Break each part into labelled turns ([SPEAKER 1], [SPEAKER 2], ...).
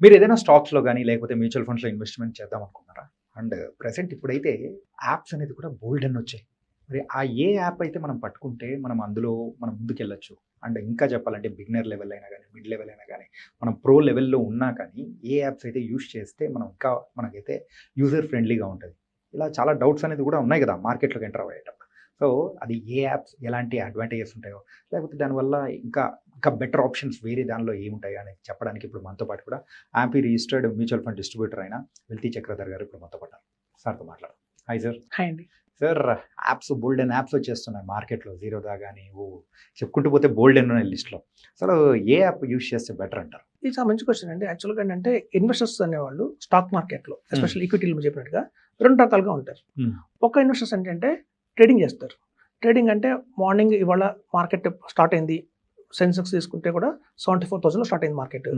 [SPEAKER 1] మీరేదైనా స్టాక్స్‌లో గాని, లేకపోతే మ్యూచువల్ ఫండ్స్‌లో ఇన్వెస్ట్‌మెంట్ చేద్దాం అనుకున్నారా? అండ్ ప్రెజెంట్ ఇప్పుడైతే యాప్స్ అనేది కూడా బోలెడన్నొచ్చాయి. మరి ఆ ఏ యాప్ అయితే మనం పట్టుకుంటే మనం అందులో మనం ముందుకెళ్ళొచ్చు. అండ్ ఇంకా చెప్పాలంటే బిగినర్ లెవెల్ అయినా గాని, మిడ్ లెవెల్ అయినా గాని, మనం ప్రో లెవెల్‌లో ఉన్నా కానీ ఏ యాప్స్ అయితే యూజ్ చేస్తే మనం ఇంకా మనకైతే యూజర్ ఫ్రెండ్లీగా ఉంటది. ఇలా చాలా డౌట్స్ అనేది కూడా ఉన్నాయి గదా! మార్కెట్‌లోకి ఎంటర్ అయ్యేటప్పుడు. సో, అది ఏ యాప్స్ ఎలాంటి అడ్వాంటేజెస్ ఉంటాయో, లేకపోతే దానివల్ల ఇంకా ఇంకా బెటర్ ఆప్షన్స్ వేరే దానిలో ఏముంటాయో అనేది చెప్పడానికి ఇప్పుడు మనతో పాటు కూడా amphi registered mutual fund distributor అయిన వెల్తీ చక్రధర్ గారు ఇప్పుడు మనతో పాటు ఉన్నారు. సార్‌తో మాట్లాడదాం. Hi sir.
[SPEAKER 2] హాయ్ అండి.
[SPEAKER 1] సార్, యాప్స్ బోల్డెన్ యాప్స్ వచ్చేస్తున్నాయి మార్కెట్‌లో. జీరోదా గాని, చెప్పుకుంటూ పోతే బోల్డెన్ ఉన్నాయి లిస్ట్‌లో. అసలు ఏ యాప్ యూజ్ చేస్తే బెటర్ అంటారు?
[SPEAKER 2] ఇది చాలా మంచి క్వశ్చన్ అండి. యాక్చువల్‌గా ఏంటంటే ఇన్వెస్టర్స్ అనేవాళ్ళు స్టాక్ మార్కెట్‌లో ఎస్పెషల్లీ ఈక్విటీలు చెప్పినట్టుగా 2 రకాలుగా ఉంటారు. ఒక ఇన్వెస్టర్స్ ఏంటంటే ట్రేడింగ్ చేస్తారు. ట్రేడింగ్ అంటే మార్నింగ్ ఇవాళ మార్కెట్ స్టార్ట్ అయింది. సెన్సెక్స్ తీసుకుంటే కూడా 74,000లో స్టార్ట్ అయింది మార్కెట్.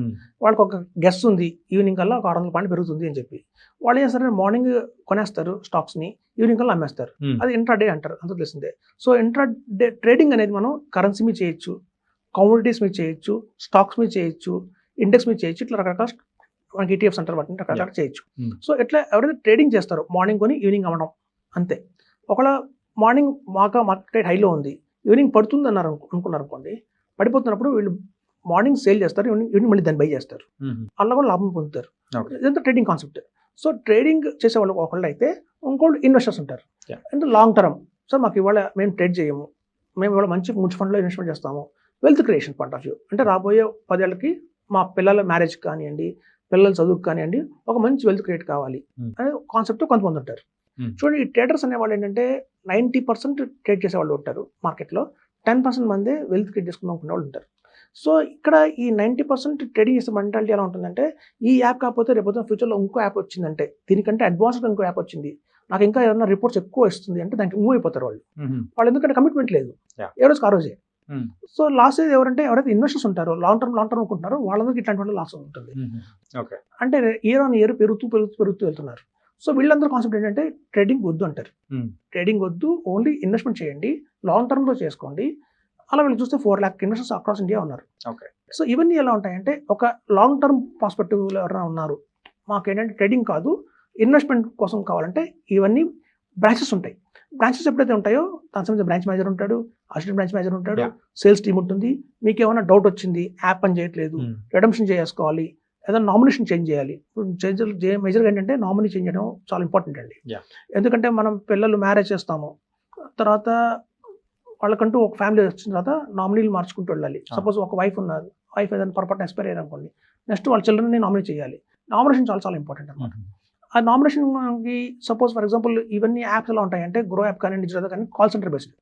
[SPEAKER 2] వాళ్ళకి ఒక గెస్ ఉంది ఈవినింగ్ కల్లా ఒక 600 పాయింట్ పెరుగుతుంది అని చెప్పి. వాళ్ళు ఏం చేస్తారంటే మార్నింగ్ కొనేస్తారు స్టాక్స్‌ని, ఈవినింగ్ కల్లా అమ్మేస్తారు. అది ఇంట్రాడే అంటారు, అంతా తెలిసిందే. సో ఇంట్రాడే ట్రేడింగ్ అనేది మనం కరెన్సీ మీద చేయొచ్చు, కమోడిటీస్ మీద చేయొచ్చు, స్టాక్స్ మీద చేయొచ్చు, ఇండెక్స్ మీద చేయొచ్చు. ఇట్లా రకరకాల మనకి ఈటీఎఫ్స్ అంటారు, వాటిని రకరకాల చేయొచ్చు. సో ఇట్లా ఎవరైతే ట్రేడింగ్ చేస్తారో మార్నింగ్ కొని ఈవినింగ్ అమ్మడం అంతే. ఒకవేళ మార్నింగ్ మార్కెట్ హైలో ఉంది, ఈవినింగ్ పడుతుంది అన్నారు అనుకున్నారు అనుకోండి, పడిపోతున్నప్పుడు వీళ్ళు మార్నింగ్ సేల్ చేస్తారు, ఈవినింగ్ మళ్ళీ దాన్ని బై చేస్తారు. అలా కూడా లాభం పొందుతారు. ఇదంతా ట్రేడింగ్ కాన్సెప్ట్. సో ట్రేడింగ్ చేసే వాళ్ళు ఒకళ్ళు అయితే, ఇంకోళ్ళు ఇన్వెస్టర్స్ ఉంటారు. అంటే లాంగ్ టర్మ్. సో మాకు ఇవాళ మేము ట్రేడ్ చేయము, మేము ఇవాళ మంచి మ్యూచువల్ ఫండ్లో ఇన్వెస్ట్మెంట్ చేస్తాము. Wealth creation point of view అంటే రాబోయే 10 ఏళ్ళకి మా పిల్లల మ్యారేజ్ కానివ్వండి, పిల్లల చదువుకు కానివ్వండి, ఒక మంచి వెల్త్ క్రియేట్ కావాలి అనే కాన్సెప్ట్ కొంతమంది ఉంటారు. చూడండి, ఈ ట్రేడర్స్ అనేవాళ్ళు ఏంటంటే 90% ట్రేడ్ చేసేవాళ్ళు ఉంటారు మార్కెట్లో, 10% మందే వెల్త్ క్రియేట్ చేసుకున్న వాళ్ళు ఉంటారు. సో ఇక్కడ ఈ 90% ట్రేడింగ్ చేసే మెంటాలిటీ ఎలా ఉంటుందంటే, ఈ యాప్ కాకపోతే రేపు ఫ్యూచర్లో ఇంకో యాప్ వచ్చిందంటే, దీనికంటే అడ్వాన్స్డ్ ఇంకో యాప్ వచ్చింది, నాకు ఇంకా ఏదైనా రిపోర్ట్స్ ఎక్కువ ఇస్తుంది అంటే దానికి మూవ్ అయిపోతారు వాళ్ళు. వాళ్ళు ఎందుకంటే కమిట్మెంట్ లేదు, ఏ రోజుకి ఆ రోజే. సో లాస్ ఎవరైతే ఇన్వెస్టర్స్ ఉంటారో, లాంగ్ టర్మ్ అనుకుంటున్నారో వాళ్ళందరికీ ఇట్లాంటి వాళ్ళు లాస్ ఉంటుంది. అంటే ఇయర్ ఆన్ ఇయర్ పెరుగుతూ వెళ్తున్నారు. సో వీళ్ళందరూ కాన్సెప్ట్ ఏంటంటే ట్రేడింగ్ వద్దు అంటారు. ట్రేడింగ్ వద్దు, ఓన్లీ ఇన్వెస్ట్మెంట్ చేయండి, లాంగ్ టర్మ్లో చేసుకోండి. అలా వీళ్ళు చూస్తే 4 lakh ఇన్వెస్టర్స్ అక్రాస్ ఇండియా ఉన్నారు. సో ఇవన్నీ ఎలా ఉంటాయంటే, ఒక లాంగ్ టర్మ్ పర్స్పెక్టివ్లో ఎవరైనా ఉన్నారు, మాకు ఏంటంటే ట్రేడింగ్ కాదు ఇన్వెస్ట్మెంట్ కోసం కావాలంటే ఇవన్నీ బ్రాంచెస్ ఉంటాయి. బ్రాంచెస్ ఎప్పుడైతే ఉంటాయో దాని సంబంధించిన బ్రాంచ్ మేనేజర్ ఉంటాడు, అసిస్టెంట్ బ్రాంచ్ మేనేజర్ ఉంటాడు, సేల్స్ టీమ్ ఉంటుంది. మీకు ఏమైనా డౌట్ వచ్చింది, యాప్ పని చేయట్లేదు, రిడమ్షన్ చేసుకోవాలి, ఏదైనా నామినేషన్ చేంజ్ చేయాలి. ఇప్పుడు మేజర్గా ఏంటంటే నామినీ చేంజ్ చేయడం చాలా ఇంపార్టెంట్ అండి. ఎందుకంటే మనం పిల్లలు మ్యారేజ్ చేస్తాము, తర్వాత వాళ్ళకంటూ ఒక ఫ్యామిలీ వచ్చిన తర్వాత నామినీలు మార్చుకుంటూ వెళ్ళాలి. సపోజ్ ఒక వైఫ్ ఉన్నారు, వైఫ్ ఏదైనా పొరపాటు ఎక్స్పైర్ అయ్యారు అనుకోండి, నెక్స్ట్ వాళ్ళ చిల్డ్రన్ని నామినేట్ చేయాలి. నామినేషన్ చాలా చాలా ఇంపార్టెంట్ అనమాట. ఆ నామినేషన్కి సపోజ్ ఫర్ ఎగ్జాంపుల్ ఇవన్నీ యాప్స్ ఎలా ఉంటాయంటే, గ్రో యాప్ కానీ డిజిటల్ కానీ కాల్ సెంటర్ బేస్డ్.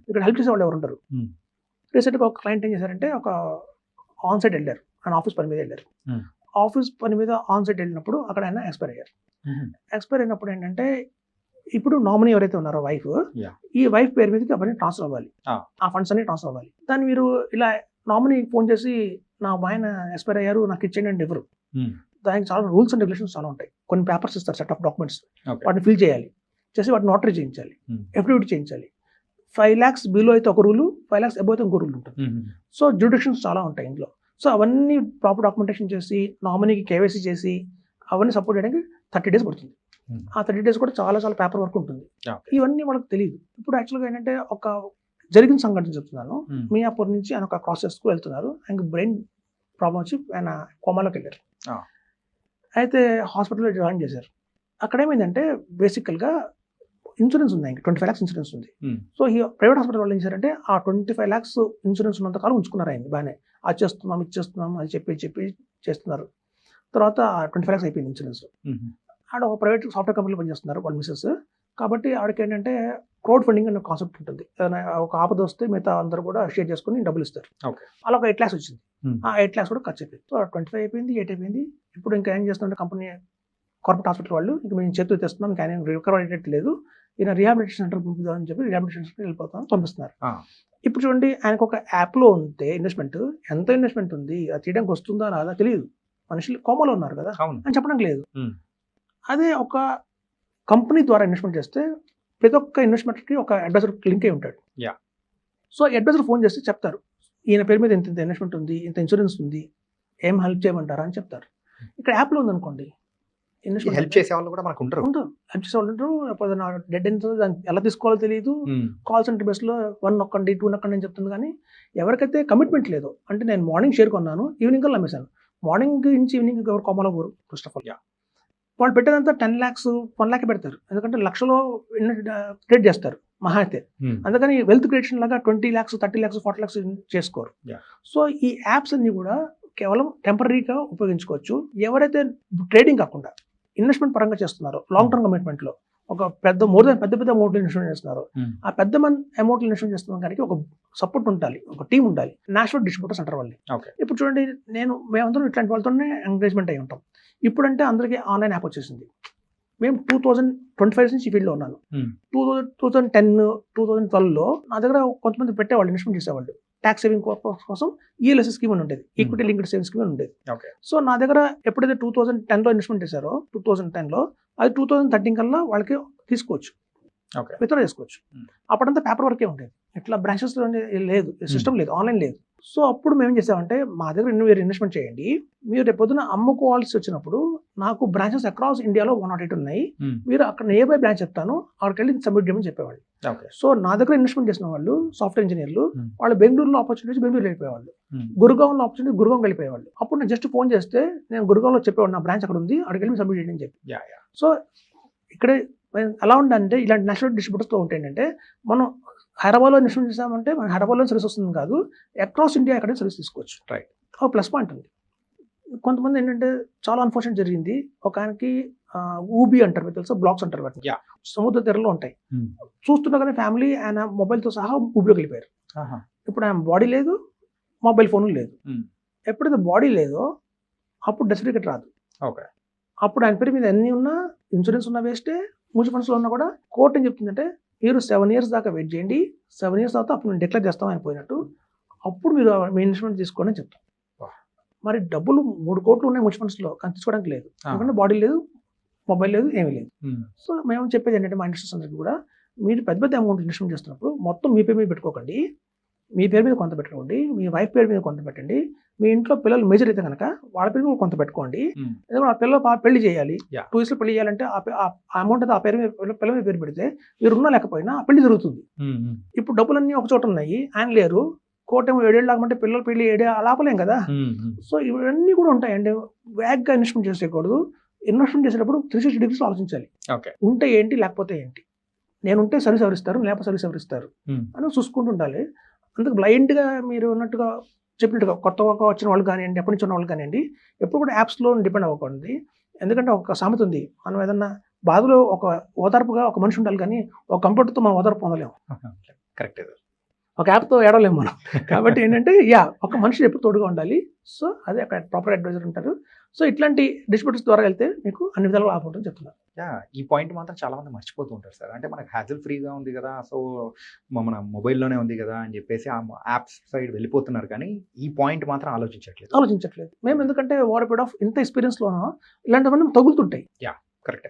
[SPEAKER 2] ఇక్కడ హెల్ప్ చేసే వాళ్ళు ఎవరు ఉంటారు. రీసెంట్గా ఒక క్లయింట్ ఏం చేశారంటే, ఒక ఆన్ సైట్ వెళ్ళారు, ఆయన ఆఫీస్ పని మీద వెళ్ళారు. ఆఫీస్ పని మీద ఆన్ సైట్ వెళ్ళినప్పుడు అక్కడ ఆయన ఎక్స్పైర్ అయ్యారు. ఎక్స్పైర్ అయినప్పుడు ఏంటంటే, ఇప్పుడు నామినీ ఎవరైతే ఉన్నారో వైఫ్, ఈ వైఫ్ పేరు మీదకి అవన్నీ ట్రాన్స్ఫర్ అవ్వాలి, ఆ ఫండ్స్ అన్ని ట్రాన్స్ఫర్ అవ్వాలి. దాన్ని మీరు ఇలా నామినీ ఫోన్ చేసి నా ఆయన ఎక్స్పైర్ అయ్యారు నాకు ఇచ్చేయండి అంటే ఎవరు, దానికి చాలా రూల్స్ అండ్ రెగ్యులేషన్స్ చాలా ఉంటాయి. కొన్ని పేపర్స్ ఇస్తారు, సెట్ ఆఫ్ డాక్యుమెంట్స్, వాటిని ఫిల్ చేయాలి, చేసి వాటిని నోటరీ చేయించాలి, ఎఫిడవిట్ చేయించాలి. 5 lakhs బిలో అయితే ఒక రూలు, 5 lakhs అబోవ్ అయితే ఇంకో రూల్ ఉంటుంది. సో జ్యూడిక్షన్స్ చాలా ఉంటాయి ఇందులో. సో అవన్నీ ప్రాపర్ డాక్యుమెంటేషన్ చేసి, నామినీకి కేవైసీ చేసి, అవన్నీ సపోర్ట్ చేయడానికి 30 days పడుతుంది. ఆ 30 days కూడా చాలా చాలా పేపర్ వర్క్ ఉంటుంది. ఇవన్నీ వాళ్ళకి తెలియదు. ఇప్పుడు యాక్చువల్గా ఏంటంటే, ఒక జరిగిన సంఘటన చెప్తున్నాను. మియాపూర్ నుంచి ఆయన ఒక క్రాస్ చేసుకు వెళ్తున్నారు, ఆయనకు బ్రెయిన్ ప్రాబ్లం వచ్చి ఆయన కోమాలోకి వెళ్ళారు. అయితే హాస్పిటల్లో జాయిన్ చేశారు. అక్కడ ఏమైందంటే, బేసికల్గా ఇన్సూరెన్స్ ఉంది, ఆయనకి 25 lakhs ఇన్సూరెన్స్ ఉంది. సో ఈ ప్రైవేట్ హాస్పిటల్ వాళ్ళు ఏం చేశారంటే, ఆ 25 lakhs ఇన్సూరెన్స్ ఉన్నంతకాలం ఉంచుకున్నారు ఆయన బాగానే. అది చేస్తున్నాం, ఇది చేస్తున్నాం అది చెప్పి చేస్తున్నారు. తర్వాత 25 lakhs అయిపోయింది ఇన్సూరెన్స్. ఆడ ఒక ప్రైవేట్ సాఫ్ట్వేర్ కంపెనీలో పనిచేస్తున్నారు వాళ్ళ మిసెస్. కాబట్టి ఆవిడకి ఏంటంటే క్రౌడ్ ఫండింగ్ అనే కాన్సెప్ట్ ఉంటుంది. ఒక ఆపద వస్తే మిగతా అందరూ కూడా షేర్ చేసుకుని డబ్బులు ఇస్తారు. అలా ఒక 8 lakhs వచ్చింది. ఆ 8 lakhs కూడా ఖర్చు అయిపోయింది. సో 25 అయిపోయింది, 8 అయిపోయింది. ఇప్పుడు ఇంకా ఏం చేస్తుంటే కంపెనీ కార్పొరేట్ హాస్పిటల్ వాళ్ళు, ఇంకా మేము చేతులు తెస్తున్నాం, ఇంకా ఆయన రికవర్ అయ్యేటట్టు లేదు, ఈయన రిహాబిలిటేషన్ సెంటర్ పంపిద్దామని చెప్పి రిహాబిలిటేషన్ సెంటర్కి వెళ్ళిపోతాం పంపిస్తున్నారు. ఇప్పుడు చూడండి, ఆయనకు ఒక యాప్లో ఉంటే ఇన్వెస్ట్మెంట్, ఎంత ఇన్వెస్ట్మెంట్ ఉంది, అది తీయడానికి వస్తుందా రాదా తెలియదు. మనుషులు కోమలో ఉన్నారు కదా అని చెప్పడానికి లేదు. అదే ఒక కంపెనీ ద్వారా ఇన్వెస్ట్మెంట్ చేస్తే, ప్రతి ఒక్క ఇన్వెస్ట్మెంట్కి ఒక అడ్వైజర్ లింక్ అయి ఉంటాడు. సో అడ్వైజర్ ఫోన్ చేసి చెప్తారు, ఈయన పేరు మీద ఇంత ఇన్వెస్ట్మెంట్ ఉంది, ఇంత ఇన్సూరెన్స్ ఉంది, ఏం హెల్ప్ చేయమంటారా అని చెప్తారు. ఇక్కడ యాప్లో ఉందనుకోండి, ఇన్వెస్ట్మెంట్
[SPEAKER 1] హెల్ప్ చేసే వాళ్ళు కూడా మనకు ఉంటారు.
[SPEAKER 2] ఉంటారు, హెల్ప్ చేసే వాళ్ళు ఉంటారు. డెడ్ ఎండ్ దాన్ని ఎలా తీసుకోవాలో తెలియదు. కాల్ సెంటర్ బేస్లో 1 నొక్కండి 2 నొక్కండి అని చెప్తుంది. కానీ ఎవరికైతే కమిట్మెంట్ లేదో, అంటే నేను మార్నింగ్ షేర్ కొన్నాను, ఈవినింగ్ కల్లా అమ్మేశాను, మార్నింగ్ నుంచి ఈవినింగ్ ఎవరు కొమ్మలో పోరు. ఫస్ట్ ఆఫ్ ఆల్ వాళ్ళు పెట్టేదంతా 10 lakhs 1 lakh పెడతారు, ఎందుకంటే లక్షలో ట్రేడ్ చేస్తారు మహా అయితే. అందుకని వెల్త్ క్రియేషన్ లాగా 20 lakhs 30 lakhs 40 lakhs చేసుకోరు. సో ఈ యాప్స్ అన్ని కూడా కేవలం టెంపరీగా ఉపయోగించుకోవచ్చు. ఎవరైతే ట్రేడింగ్ కాకుండా ఇన్వెస్ట్మెంట్ పరంగా చేస్తున్నారో, లాంగ్ టర్మ్ కమిట్మెంట్ లో ఒక పెద్ద పెద్ద అమౌంట్ ఇన్వెస్ట్మెంట్ చేస్తున్నారు, ఆ పెద్ద అమౌంట్ ఇన్వెస్ట్మెంట్ చేస్తున్న దానికి ఒక సపోర్ట్ ఉండాలి, ఒక టీం ఉండాలి. నేషనల్ డిస్ట్రిబ్యూటర్స్ అంటారు వాళ్ళు. ఇప్పుడు చూడండి, మేమందరం ఇట్లాంటి వాళ్ళతోనే ఎంగేజ్మెంట్ అయి ఉంటాం. ఇప్పుడంటే అందరికీ ఆన్లైన్ యాప్ వచ్చేసింది. మేము 2025 నుంచి ఈ ఫీల్డ్లో ఉన్నాను. 2010 2012లో నా దగ్గర కొంతమంది పెట్టేవాళ్ళు, ఇన్వెస్ట్మెంట్ చేసేవాళ్ళు. ట్యాక్స్ సేవింగ్ కోసం ఈఎల్ఎస్ స్కీమ్ అని ఉండేది, ఈక్విటీ లింక్డ్ సేవింగ్ స్కీమ్ అని ఉండేది. సో నా దగ్గర ఎప్పుడైతే 2010లో ఇన్వెస్ట్మెంట్ చేశారో, 2010లో అది 2013 కల్లా వాళ్ళకి తీసుకోవచ్చు, విత్డ్రా చేసుకోవచ్చు. అప్పుడంతా పేపర్ వర్కే ఉండేది, ఇట్లా బ్రాంచెస్ లేదు, సిస్టమ్ లేదు, ఆన్లైన్ లేదు. సో అప్పుడు మేము ఏం చేసామంటే, మా దగ్గర మీరు ఇన్వెస్ట్మెంట్ చేయండి, మీరు రేపు పొద్దున అమ్ముకోవాల్సి వచ్చినప్పుడు నాకు బ్రాంచెస్ అక్రాస్ ఇండియాలో 108 ఉన్నాయి, మీరు అక్కడ నియర్ బ్రాంచ్ చెప్తాను, అక్కడికి వెళ్ళి సబ్మిట్ చేయమని చెప్పేవాళ్ళు. సో నా దగ్గర ఇన్వెస్ట్మెంట్ చేసిన వాళ్ళు సాఫ్ట్వేర్ ఇంజనీర్లు, వాళ్ళు బెంగళూరులో ఆపర్చునిటీ బెంగళూరు వెళ్ళిపోయేవాళ్ళు, గురుగావ్లో ఆపర్చునిటీ గురుగావ్ వెళ్ళిపోయేవాళ్ళు. అప్పుడు నేను జస్ట్ ఫోన్ చేస్తే నేను గురుగావ్లో చెప్పేవాడు, నా బ్రాంచ్ అక్కడ ఉంది, అక్కడికి వెళ్ళి సబ్మిట్ చేయండి అని చెప్పి. సో ఇక్కడే ఎలా ఉందంటే, ఇలాంటి నేషనల్ డిస్ట్రిబ్యూటర్స్తో ఉంటే ఏంటంటే, మనం హైదరాబాద్లో ఇన్వెస్ట్మెంట్ చేసామంటే మన హైదరాబాద్లో సర్వీస్ వస్తుంది కాదు, అక్రాస్ ఇండియా ఎక్కడ సర్వీస్ తీసుకోవచ్చు. ఒక ప్లస్ పాయింట్ ఉంది. కొంతమంది ఏంటంటే చాలా అన్ఫార్చునేట్ జరిగింది, ఒక ఆయనకి ఊబీ అంటారు తెలుసా, బ్లాక్స్ అంటారు వాటిని, సముద్ర తీరంలో ఉంటాయి. చూస్తుండగానే ఫ్యామిలీ ఆయన మొబైల్తో సహా ఊబీలోకి వెళ్ళిపోయారు. ఇప్పుడు ఆయన బాడీ లేదు, మొబైల్ ఫోన్ లేదు. ఎప్పుడైతే బాడీ లేదో అప్పుడు డెత్ సర్టిఫికేట్ రాదు. అప్పుడు ఆయన పేరు మీద ఎన్ని ఉన్నా, ఇన్సూరెన్స్ ఉన్న వేస్టే, మ్యూచువల్ ఫండ్స్లో ఉన్నా కూడా కోర్టు ఏం చెప్తుందంటే, మీరు 7 years దాకా వెయిట్ చేయండి, 7 years తర్వాత అప్పుడు మేము డిక్లేర్ చేస్తాం అని పోయినట్టు, అప్పుడు మీరు మీ ఇన్వెస్ట్మెంట్ తీసుకోండి అని చెప్తాం. మరి డబ్బులు 3 కోట్లు ఉన్నాయి మ్యూచువల్ ఫండ్స్లో, కానీ తీసుకోవడానికి లేదు, ఎందుకంటే బాడీ లేదు, మొబైల్ లేదు, ఏమీ లేదు. సో మేము చెప్పేది ఏంటంటే, మా ఇన్వెస్టర్స్ అందరికీ కూడా, మీరు పెద్ద అమౌంట్ ఇన్వెస్ట్మెంట్ చేస్తున్నప్పుడు మొత్తం మీ పేరు మీద పెట్టుకోకండి, మీ పేరు మీద కొంత పెట్టుకోండి, మీ వైఫ్ పేరు మీద కొంత పెట్టండి, మీ ఇంట్లో పిల్లలు మేజర్ అయితే కనుక వాళ్ళ పేరు మీద కొంత పెట్టుకోండి. ఎందుకంటే ఆ పిల్లలు పెళ్లి చేయాలి, 2 years పెళ్లి చేయాలంటే ఆ అమౌంట్ అయితే ఆ పేరు మీద పిల్లల మీద పేరు పెడితే మీరు ఉన్నా లేకపోయినా ఆ పెళ్లి జరుగుతుంది. ఇప్పుడు డబ్బులన్నీ ఒక చోట ఉన్నాయి, ఆయన లేరు, కోర్టు ఏమో 7 ఏళ్ళు లాగమంటే పిల్లల పెళ్లి 7 ఆపలేం కదా. సో ఇవన్నీ కూడా ఉంటాయి. అంటే వేగ్గా ఇన్వెస్ట్మెంట్ చేసేయకూడదు. ఇన్వెస్ట్మెంట్ చేసేటప్పుడు 360 degrees ఆలోచించాలి. ఉంటే ఏంటి, లేకపోతే ఏంటి, నేను ఉంటే సర్వీస్ ఎవరిస్తారు, లేకపోతే సర్వీస్ ఎవరిస్తారు అని చూసుకుంటూ ఉండాలి. అందుకు బ్లైండ్గా మీరు ఉన్నట్టుగా చెప్పినట్టుగా కొత్తగా వచ్చిన వాళ్ళు కానివ్వండి, ఎప్పటి నుంచి ఉన్న వాళ్ళు కానివ్వండి, ఎప్పుడు కూడా యాప్స్లో డిపెండ్ అవ్వకూడదు. ఎందుకంటే ఒక సామెత ఉంది, మనం ఏదన్నా బాధలో ఒక ఓదార్పుగా ఒక మనిషి ఉండాలి, కానీ ఒక కంప్యూటర్తో మనం ఓదార్పు పొందలేము.
[SPEAKER 1] కరెక్ట్.
[SPEAKER 2] ఒక యాప్తో ఏడలేము మనం. కాబట్టి ఏంటంటే ఒక మనిషి ఎప్పుడు తోడుగా ఉండాలి. సో అదే అక్కడ ప్రాపర్ అడ్వైజర్ ఉంటారు. సో ఇట్లాంటి డిస్ట్రిబ్యూటర్స్ ద్వారా వెళ్తే మీకు అన్ని విధాలుగా లాభం ఉంటుందని చెప్తున్నారు.
[SPEAKER 1] ఈ పాయింట్ మాత్రం చాలా మంది మర్చిపోతూ ఉంటారు సార్. అంటే మనకు హ్యాజల్ ఫ్రీగా ఉంది కదా, సో మన మొబైల్లోనే ఉంది కదా అని చెప్పేసి ఆ యాప్స్ సైడ్ వెళ్ళిపోతున్నారు, కానీ ఈ పాయింట్ మాత్రం ఆలోచించట్లేదు. మేము ఎందుకంటే ఓవర్ పీరియడ్ ఆఫ్ ఇంత ఎక్స్పీరియన్స్లోనూ ఇలాంటివన్నీ తగులుతుంటాయి. కరెక్ట్.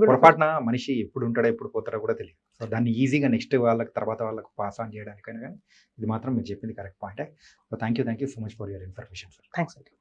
[SPEAKER 1] పొరపాటున మనిషి ఎప్పుడు ఉంటాడో ఎప్పుడు పోతాడో కూడా తెలియదు. సో దాన్ని ఈజీగా నెక్స్ట్ వాళ్ళకి తర్వాత వాళ్ళకి పాస్ ఆన్ చేయడానికైనా కానీ ఇది మాత్రం మీరు చెప్పింది correct point. So thank you so much for your information sir.
[SPEAKER 2] Thanks అండి.